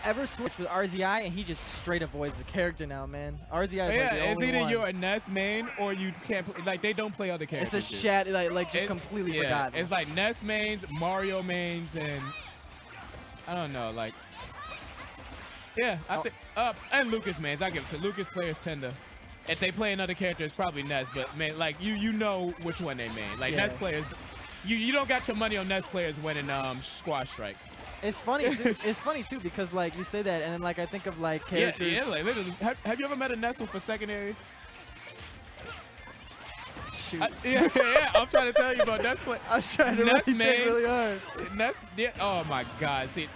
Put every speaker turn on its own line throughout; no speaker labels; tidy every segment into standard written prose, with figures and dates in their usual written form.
ever switch with RZI and he just straight avoids the character now, man. RZI is like the
it's
only
either
one.
you're a Ness main or you can't play, like they don't play other characters.
It's a shat like just completely forgotten.
It's like Ness mains, Mario mains, and I don't know, like I think and Lucas mains. I give it to Lucas players tend to. If they play another character, it's probably Ness, but man, like you know which one they main. Like Ness players, you don't got your money on Ness players winning Squash Strike.
It's funny too. It's funny too because like you say that, and then like I think of like characters.
Yeah, like literally. Have you ever met a Ness for secondary?
Shoot.
Yeah. I'm trying to tell you about Ness play.
I was trying to
Ness
really think really hard.
Ness, oh my God, see.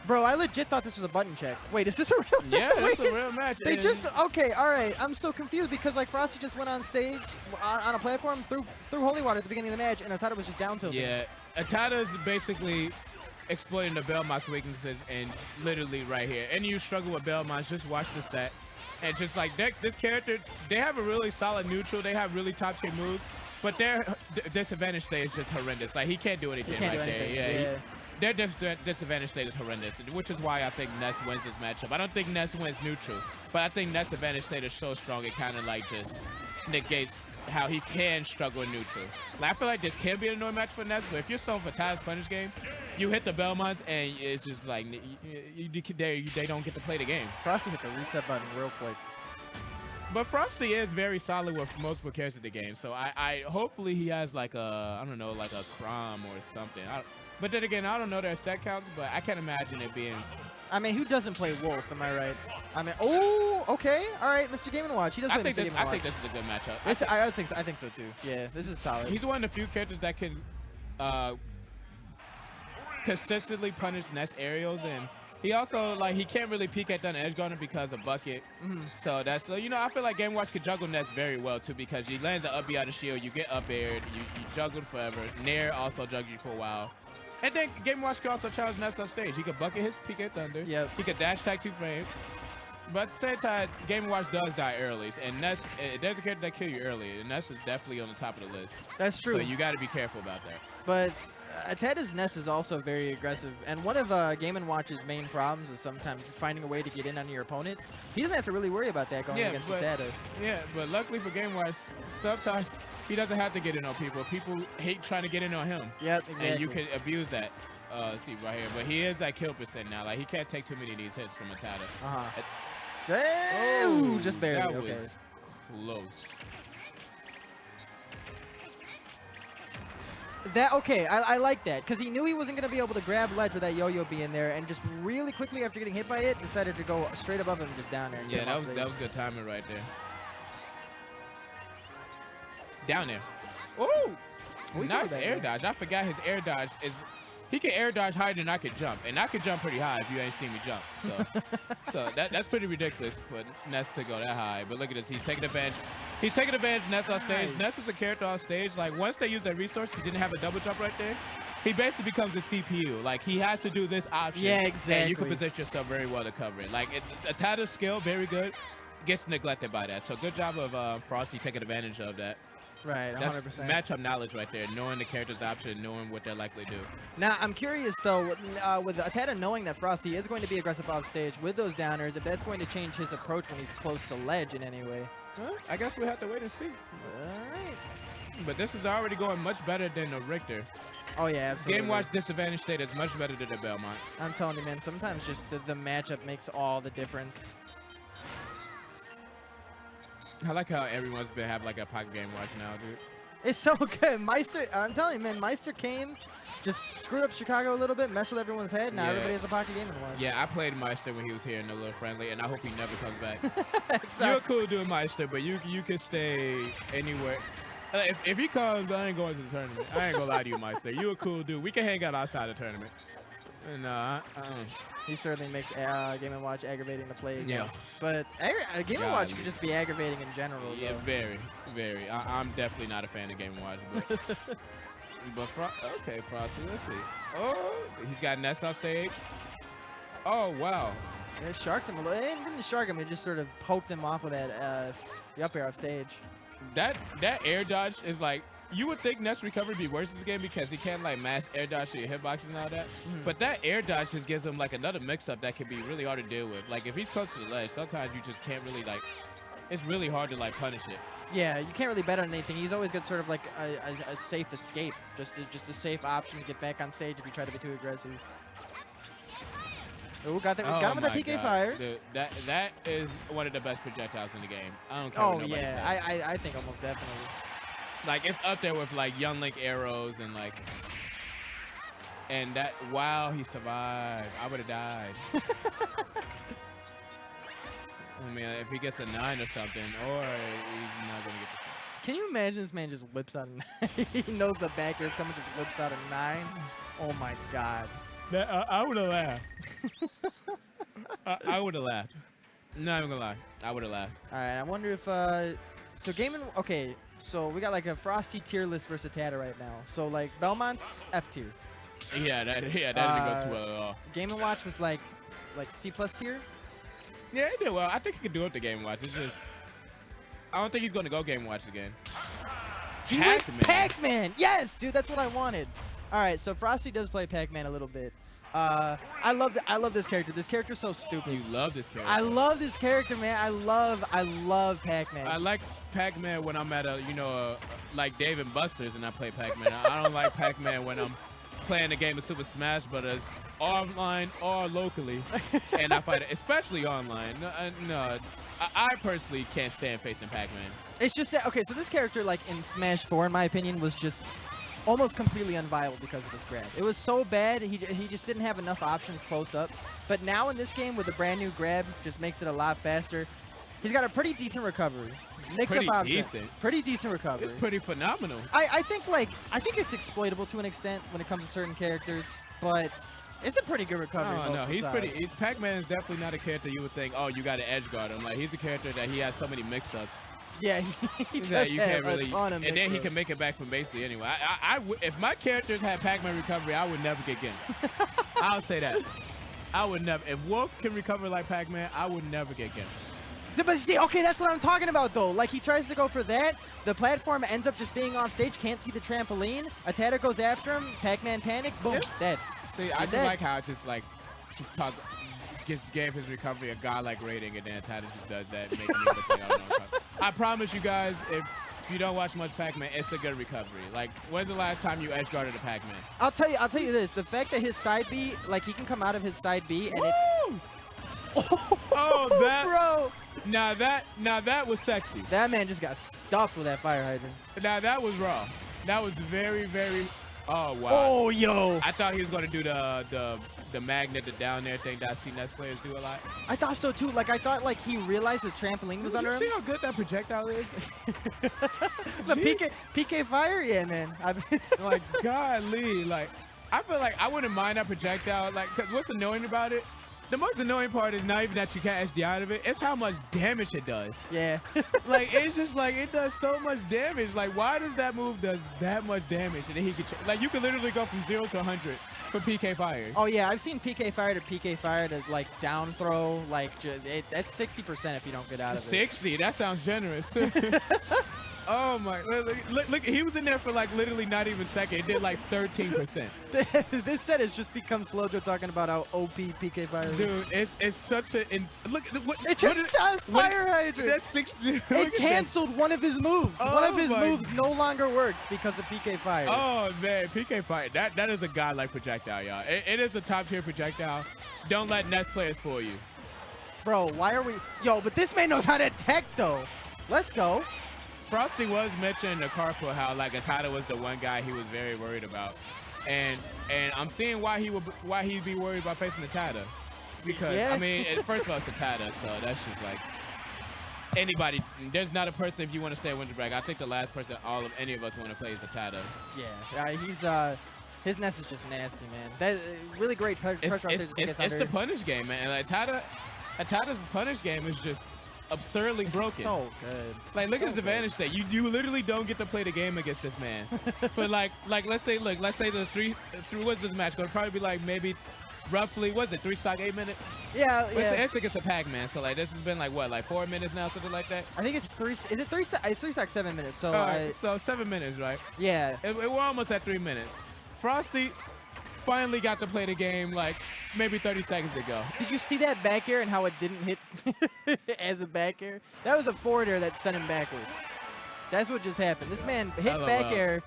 Bro, I legit thought this was a button check. Wait, is this a real match?
Yeah, it's a real match.
They just, okay, all right. I'm so confused because like Frosty just went on stage on a platform through Holy Water at the beginning of the match, and ATATA was just down tilting.
Yeah, ATATA is basically exploiting the Belmont's weaknesses and literally right here. And you struggle with Belmont, just watch the set. And just like this character, they have a really solid neutral. They have really top tier moves, but their disadvantage state is just horrendous. Like he can't do anything there. Their disadvantage state is horrendous, which is why I think Ness wins this matchup. I don't think Ness wins neutral, but I think Ness' advantage state is so strong it kind of like just negates how he can struggle in neutral. Like, I feel like this can be an annoying match for Ness, but if you're someone for Ty's punish game, you hit the Belmonts and it's just like they don't get to play the game.
Frosty hit the reset button real quick.
But Frosty is very solid with multiple characters in the game, so I hopefully he has like a, I don't know, like a Crom or something. But then again, I don't know their set counts, but I can't imagine it being.
I mean, who doesn't play Wolf? Am I right? I mean, oh, okay, all right, Mr. Game & Watch. He does play Mr. Game & Watch.
I think this is a good matchup.
I think so too. Yeah, this is solid.
He's one of the few characters that can consistently punish Ness aerials, and he also like he can't really peek at the edge guarder because of bucket. So that's you know I feel like Game & Watch could juggle Ness very well too because he lands an up B out of shield, you get up aired, you juggled forever. Nair also juggled you for a while. And then Game & Watch could also challenge Ness on stage. He could bucket his peek at Thunder.
Yep.
He could dash tag 2 frames. But at the same time, Game & Watch does die early. And Ness, there's a character that kill you early. And Ness is definitely on the top of the list.
That's true.
So you got to be careful about that.
But ATATA's Ness is also very aggressive. And one of Game & Watch's main problems is sometimes finding a way to get in on your opponent. He doesn't have to really worry about that going against ATATA.
Yeah, but luckily for Game & Watch, sometimes he doesn't have to get in on people. People hate trying to get in on him.
Yep, exactly.
And you can abuse that. See right here. But he is at kill percent now. Like he can't take too many of these hits from ATATA.
Oh, just barely.
That
okay.
was close.
I like that because he knew he wasn't going to be able to grab ledge with that yo-yo being there, and just really quickly after getting hit by it, decided to go straight above him, just down there. And
yeah, that was good timing right there. Down there. Oh, nice air dodge. I forgot his air dodge is. He can air dodge higher than I could jump, and I could jump pretty high if you ain't seen me jump. So, that's pretty ridiculous for Ness to go that high. But look at this, he's taking advantage. He's taking advantage of Ness on stage.
Nice.
Ness is a character on stage. Like once they use that resource, he didn't have a double jump right there. He basically becomes a CPU. Like he has to do this option.
Yeah, exactly.
And you can position yourself very well to cover it. Like ATATA's skill, very good, gets neglected by that. So good job of Frosty taking advantage of that.
Right, 100%.
That's matchup knowledge right there, knowing the character's option, knowing what they're likely to do.
Now, I'm curious, though, with ATATA knowing that Frosty is going to be aggressive off stage with those downers, if that's going to change his approach when he's close to ledge in any way.
Well, I guess we'll have to wait and see.
All right.
But this is already going much better than the Richter.
Oh, yeah, absolutely.
Game Watch disadvantage state is much better than the Belmonts.
I'm telling you, man, sometimes just the matchup makes all the difference.
I like how everyone's been having like a pocket Game Watch now, dude.
It's so good. Meister, I'm telling you, man, Meister came, just screwed up Chicago a little bit, messed with everyone's head. Now everybody has a pocket Game Watch.
Yeah, I played Meister when he was here in the Little Friendly, and I hope he never comes back. You're a cool dude, Meister, but you can stay anywhere. If he comes, I ain't going to the tournament. I ain't gonna lie to you, Meister. You a cool dude. We can hang out outside the tournament. And
he certainly makes Game & Watch aggravating to play against.
Yeah.
But Game & Watch could just be aggravating in general.
Yeah,
though.
very, very. I'm definitely not a fan of Game & Watch. But okay, Frosty, let's see. Oh, he's got Ness on stage. Oh, wow.
Yeah, sharked him a little. It didn't shark him. It just sort of poked him off of that the up air off stage.
That air dodge is like you would think Ness recovery would be worse in this game because he can't like mass air dodge to your hitboxes and all that. But that air dodge just gives him like another mix-up that can be really hard to deal with. Like if he's close to the ledge, sometimes you just can't really like. It's really hard to like punish it.
Yeah, you can't really bet on anything. He's always got sort of like a safe escape, just a safe option to get back on stage if you try to be too aggressive. Oh, got him with that PK fire.
Dude, that is one of the best projectiles in the game. I don't care
Oh
what nobody
yeah,
says.
I think almost definitely.
Like it's up there with like Young Link arrows and like, and that wow he survived. I would have died. I mean, if he gets a 9 or something, or he's not gonna get the shot.
Can you imagine this man just whips out a 9? He knows the back air's coming, just whips out a 9. Oh my god.
I would have laughed. I would have laughed. Not even gonna lie. I would have laughed.
All right, I wonder if so Gaming. Okay, so we got like a Frosty tier list versus ATATA right now. So like Belmont's F tier.
Yeah, that didn't go too well at all.
Game & Watch was like C+ tier.
Yeah, he did well. I think he could do it the Game & Watch. It's just I don't think he's gonna go Game & Watch again.
He went Pac-Man. Yes, dude, that's what I wanted. All right, so Frosty does play Pac-Man a little bit. I love this character. This character's so stupid.
You love this character.
I love this character, man. I love Pac-Man.
I like Pac-Man when I'm at like Dave and Buster's and I play Pac-Man. I don't like Pac-Man when I'm playing a game of Super Smash Brothers online or locally, and I fight it, especially online. I personally can't stand facing Pac-Man.
It's just that, okay, so this character, like in Smash 4, in my opinion, was just almost completely unviable because of his grab. It was so bad, he just didn't have enough options close up. But now in this game, with a brand new grab, just makes it a lot faster. He's got a pretty decent recovery. Mix-up option. Pretty decent recovery.
It's pretty phenomenal.
I think it's exploitable to an extent when it comes to certain characters, but it's a pretty good recovery.
Oh, no, he's pretty. Pac-Man is definitely not a character you would think, oh, you got to edge guard him. Like he's a character that he has so many mix-ups.
Yeah, he does
that you can't really,
a ton of
and then he can make it back from basically anyway. If my characters had Pac-Man recovery, I would never get Gimp. I'll say that. I would never. If Wolf can recover like Pac-Man, I would never get Gimp.
So, but see, okay, that's what I'm talking about, though. Like, he tries to go for that. The platform ends up just being off stage, can't see the trampoline. ATATA goes after him. Pac-Man panics. Boom, dead.
See, I just like how it's just like, gave his recovery a godlike rating, and then ATATA just does that, making me look like I don't know. I promise you guys, if you don't watch much Pac-Man, it's a good recovery. Like, when's the last time you edge guarded a Pac-Man?
I'll tell you this: the fact that his side B, like, he can come out of his side B, and
oh, that,
bro.
Now that was sexy.
That man just got stuffed with that fire hydrant.
Now that was raw. That was very, very. Oh wow.
Oh yo.
I thought he was gonna do the magnet, the down there thing that I see Ness players do a lot.
I thought so too. Like I thought like he realized the trampoline was under him.
You see how good that projectile is?
The PK fire, yeah, man.
Like golly, like I feel like I wouldn't mind that projectile. Like, cause what's annoying about it? The most annoying part is not even that you can't SD out of it. It's how much damage it does.
Yeah.
Like, it's just like, it does so much damage. Like, why does that move does that much damage? And then he could, like, you could literally go from 0 to 100 for PK fires.
Oh, yeah. I've seen PK fire to, like, down throw. Like, that's 60% if you don't get out of it.
60? That sounds generous. Oh my, look, he was in there for like literally not even a second. It did like 13%.
This set has just become Slojo talking about how OP PK fire is.
Dude, it's such a, look,
it just does fire hydrant.
That's 60.
It canceled one of his moves.
Oh,
one of his moves no longer works because of PK fire.
Oh man, PK fire, that is a godlike projectile, y'all. It is a top tier projectile. Don't let Ness players fool you.
Bro, why are we, yo, but this man knows how to tech though. Let's go.
Frosty was mentioning in the carpool how like ATATA was the one guy he was very worried about, and I'm seeing why he'd be worried about facing ATATA, because yeah. I mean first of all it's ATATA, so that's just like anybody. There's not a person, if you want to stay at Winter Break, I think the last person any of us want to play is ATATA.
Yeah, he's his Ness is just nasty, man. That really great pressure.
It's the punish game, man. Like ATATA's punish game is just absurdly broken.
So good.
Like look at his advantage state. You literally don't get to play the game against this man. For like let's say the three what's this match gonna probably be like maybe roughly, was it 3 stock 8 minutes?
Yeah, yeah.
It's against a Pac-Man, so like this has been like what, like 4 minutes now, something like that.
I think it's 3. Is it 3? It's 3 stock 7 minutes. So
So 7 minutes, right?
yeah.
We're almost at 3 minutes. Frosty finally got to play the game like maybe 30 seconds ago.
Did you see that back air and how it didn't hit as a back air? That was a forward air that sent him backwards. That's what just happened. This man hit back air